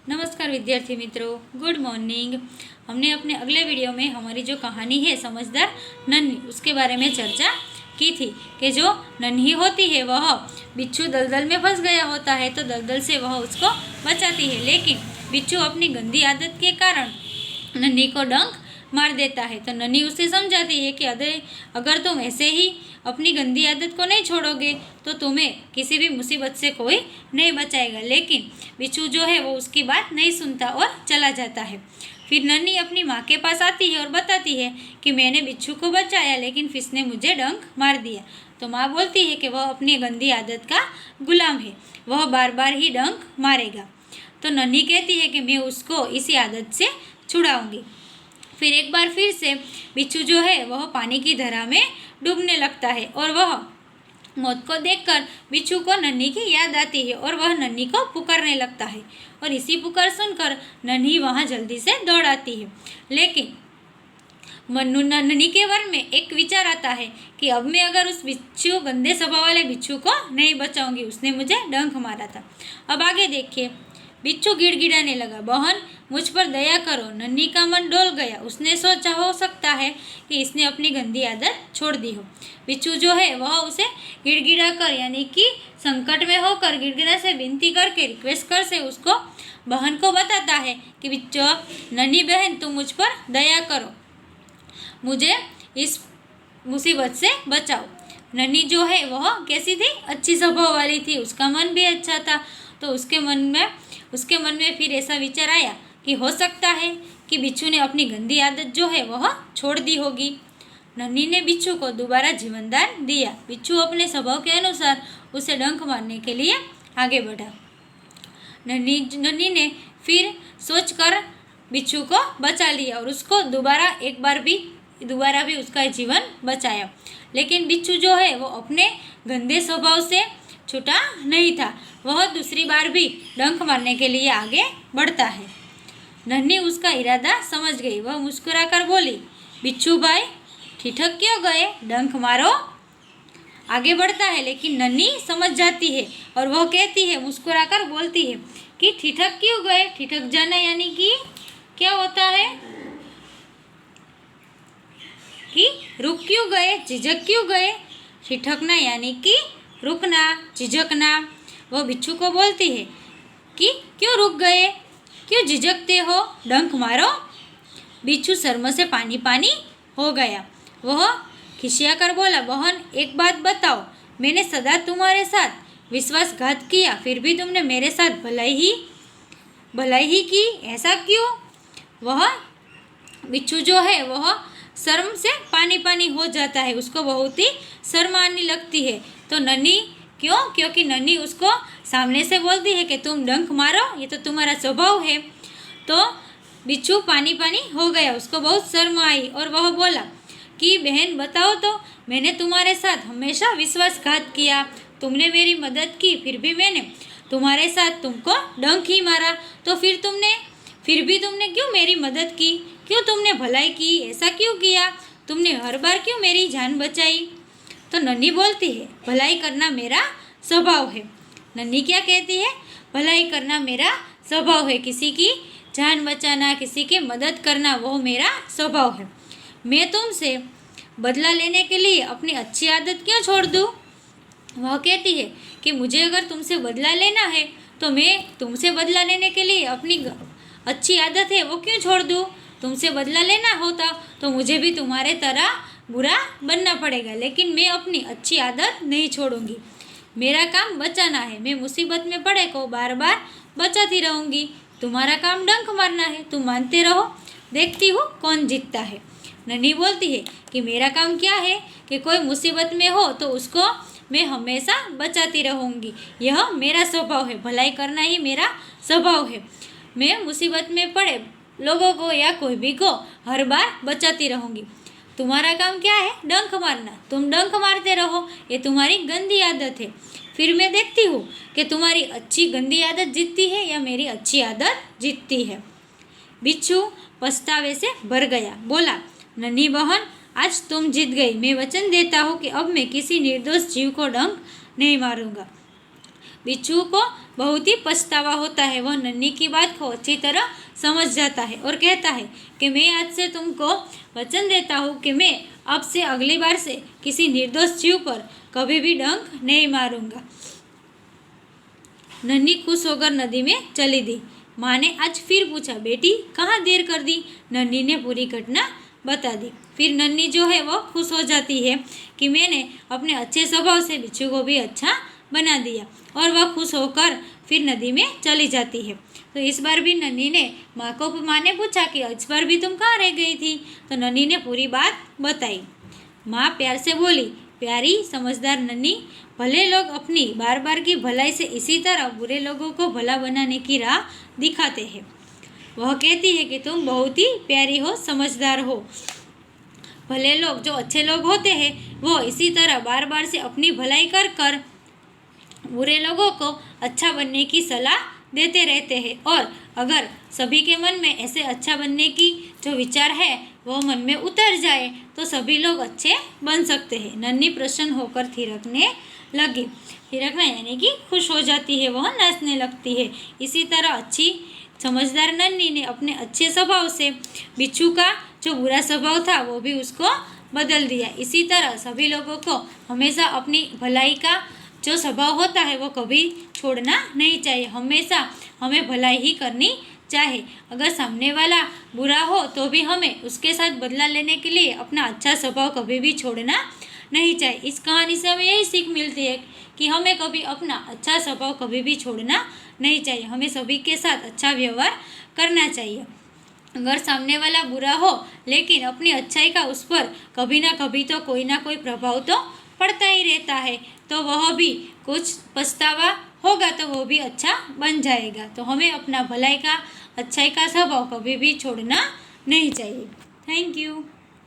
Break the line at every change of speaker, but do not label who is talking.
नमस्कार विद्यार्थी मित्रों, गुड मॉर्निंग। हमने अपने अगले वीडियो में हमारी जो कहानी है समझदार नन्ही उसके बारे में चर्चा की थी कि जो नन्ही होती है वह बिच्छू दलदल में फंस गया होता है तो दलदल से वह उसको बचाती है, लेकिन बिच्छू अपनी गंदी आदत के कारण नन्ही को डंक मार देता है। तो नन्ही उसे समझाती है कि अगर तुम ऐसे ही अपनी गंदी आदत को नहीं छोड़ोगे तो तुम्हें किसी भी मुसीबत से कोई नहीं बचाएगा, लेकिन बिच्छू जो है वो उसकी बात नहीं सुनता और चला जाता है। फिर नन्ही अपनी माँ के पास आती है और बताती है कि मैंने बिच्छू को बचाया लेकिन फिश ने मुझे डंक मार दिया। तो माँ बोलती है कि वह अपनी गंदी आदत का गुलाम है, वह बार बार ही डंक मारेगा। तो नन्ही कहती है कि मैं उसको इसी आदत से छुड़ाऊंगी। फिर एक बार फिर से बिच्छू जो है वह पानी की धारा में डूबने लगता है और वह मौत को देखकर बिच्छू को नन्ही की याद आती है और वह नन्ही को पुकारने लगता है और इसी पुकार सुनकर नन्ही वहाँ जल्दी से दौड़ आती है। लेकिन नन्ही के मन में एक विचार आता है कि अब मैं अगर उस बिच्छू गंदे स्वभाव वाले बिच्छू को नहीं बचाऊंगी, उसने मुझे डंक मारा था। अब आगे देखिए, बिच्छू गिड़गिड़ाने लगा, बहन मुझ पर दया करो। नन्ही का मन डोल गया, उसने सोचा हो सकता है कि इसने अपनी गंदी आदत छोड़ दी हो। बिच्छू जो है वह उसे गिड़गिड़ा कर यानी कि संकट में होकर गिड़गिड़ा से विनती करके रिक्वेस्ट कर से उसको बहन को बताता है कि बिच्छू नन्ही बहन तुम मुझ पर दया करो, मुझे इस मुसीबत से बचाओ। नन्ही जो है वह कैसी थी, अच्छी स्वभाव वाली थी, उसका मन भी अच्छा था। तो उसके मन में फिर ऐसा विचार आया कि हो सकता है कि बिच्छू ने अपनी गंदी आदत जो है वह छोड़ दी होगी। नन्ही ने बिच्छू को दोबारा जीवन दान दिया। बिच्छू अपने स्वभाव के अनुसार उसे डंक मारने के लिए आगे बढ़ा। नन्ही ने फिर सोचकर बिच्छू को बचा लिया और उसको दोबारा भी उसका जीवन बचाया। लेकिन बिच्छू जो है वो अपने गंदे स्वभाव से छूटा नहीं था, वह दूसरी बार भी डंक मारने के लिए आगे बढ़ता है। नन्ही उसका इरादा समझ गई, वह मुस्कुराकर बोली, बिच्छू भाई ठिठक क्यों गए, डंक मारो। आगे बढ़ता है लेकिन नन्ही समझ जाती है और वह कहती है, मुस्कुराकर बोलती है कि ठिठक क्यों गए। ठिठक जाना यानी कि क्या होता है कि रुक क्यों गए, झिझक क्यों गए। ठिठकना यानी कि रुकना, झिझकना। वह बिच्छू को बोलती है कि क्यों रुक गए, क्यों झिझकते हो, डंक मारो। बिच्छू शर्म से पानी पानी हो गया। वह खिसियाकर बोला, बहन एक बात बताओ, मैंने सदा तुम्हारे साथ विश्वासघात किया, फिर भी तुमने मेरे साथ भलाई ही की, ऐसा क्यों। वह बिच्छू जो है वह शर्म से पानी पानी हो जाता है, उसको बहुत ही शर्म आने लगती है। तो नन्ही क्योंकि नन्ही उसको सामने से बोलती है कि तुम डंक मारो, ये तो तुम्हारा स्वभाव है। तो बिच्छू पानी पानी हो गया, उसको बहुत शर्म आई और वह बोला कि बहन बताओ तो, मैंने तुम्हारे साथ हमेशा विश्वासघात किया, तुमने मेरी मदद की, फिर भी मैंने तुम्हारे साथ तुमको डंक ही मारा, तो फिर भी तुमने क्यों मेरी मदद की, क्यों तुमने भलाई की, ऐसा क्यों किया, तुमने हर बार क्यों मेरी जान बचाई। तो नन्ही बोलती है, भलाई करना मेरा स्वभाव है। नन्ही क्या कहती है, भलाई करना मेरा स्वभाव है, किसी की जान बचाना, किसी की मदद करना वो मेरा स्वभाव है। मैं तुमसे बदला लेने के लिए अपनी अच्छी आदत क्यों छोड़ दूँ। वह कहती है कि मुझे अगर तुमसे बदला लेना है तो मैं तुमसे बदला लेने के लिए अपनी अच्छी आदत है वो क्यों छोड़ दूँ। तुमसे बदला लेना होता तो मुझे भी तुम्हारे तरह बुरा बनना पड़ेगा, लेकिन मैं अपनी अच्छी आदत नहीं छोड़ूंगी। मेरा काम बचाना है, मैं मुसीबत में पड़े को बार बार बचाती रहूंगी। तुम्हारा काम डंक मारना है, तुम मानते रहो, देखती हूँ कौन जीतता है। नन्ही बोलती है कि मेरा काम क्या है कि कोई मुसीबत में हो तो उसको मैं हमेशा बचाती रहूँगी, यह मेरा स्वभाव है, भलाई करना ही मेरा स्वभाव है। मैं मुसीबत में पड़े लोगों को या कोई भी को हर बार बचाती रहूँगी। तुम्हारा काम क्या है, डंक मारना, तुम डंक मारते रहो, ये तुम्हारी गंदी आदत है। फिर मैं देखती हूँ कि तुम्हारी अच्छी गंदी आदत जीतती है या मेरी अच्छी आदत जीतती है। बिच्छू पछतावे से भर गया, बोला, नन्ही बहन आज तुम जीत गई, मैं वचन देता हूँ कि अब मैं किसी निर्दोष जीव को डंक नहीं मारूंगा। बिच्छू को बहुत ही पछतावा होता है। वह नन्ही की बात को अच्छी तरह समझ जाता है और कहता है कि मैं आज से तुमको वचन देता हूँ कि मैं अब से अगली बार से किसी निर्दोष जीव पर कभी भी डंक नहीं मारूंगा। नन्ही खुश होकर नदी में चली दी। माँ ने आज फिर पूछा, बेटी कहाँ देर कर दी? नन्ही ने पूरी घटना बता दी। फिर नन्ही जो है वो खुश हो जाती है कि मैंने अपने अच्छे स्वभाव से बिच्छू को भी अच्छा बना दिया, और वह खुश होकर फिर नदी में चली जाती है। तो इस बार भी नन्ही ने माँ ने पूछा कि इस बार भी तुम कहाँ रह गई थी? तो नन्ही ने पूरी बात बताई। माँ प्यार से बोली, प्यारी समझदार नन्ही, भले लोग अपनी बार बार की भलाई से इसी तरह बुरे लोगों को भला बनाने की राह दिखाते हैं। वह कहती है कि तुम बहुत ही प्यारी हो, समझदार हो। भले लोग जो अच्छे लोग होते हैं वो इसी तरह बार बार से अपनी भलाई कर कर बुरे लोगों को अच्छा बनने की सलाह देते रहते हैं, और अगर सभी के मन में ऐसे अच्छा बनने की जो विचार है वो मन में उतर जाए तो सभी लोग अच्छे बन सकते हैं। नन्ही प्रसन्न होकर थिरकने लगी। थिरकना यानी कि खुश हो जाती है, वह नाचने लगती है। इसी तरह अच्छी समझदार नन्ही ने अपने अच्छे स्वभाव से बिच्छू का जो बुरा स्वभाव था वो भी उसको बदल दिया। इसी तरह सभी लोगों को हमेशा अपनी भलाई का जो स्वभाव होता है वो कभी छोड़ना नहीं चाहिए। हमेशा हमें भलाई ही करनी चाहिए। अगर सामने वाला बुरा हो तो भी हमें उसके साथ बदला लेने के लिए अपना अच्छा स्वभाव कभी भी छोड़ना नहीं चाहिए। इस कहानी से हमें यही सीख मिलती है कि हमें कभी अपना अच्छा स्वभाव कभी भी छोड़ना नहीं चाहिए। हमें सभी के साथ अच्छा व्यवहार करना चाहिए। अगर सामने वाला बुरा हो लेकिन अपनी अच्छाई का उस पर कभी ना कभी तो कोई ना कोई प्रभाव तो पड़ता ही रहता है, तो वह भी कुछ पछतावा होगा तो वो भी अच्छा बन जाएगा। तो हमें अपना भलाई का अच्छाई का स्वभाव कभी भी छोड़ना नहीं चाहिए। Thank you.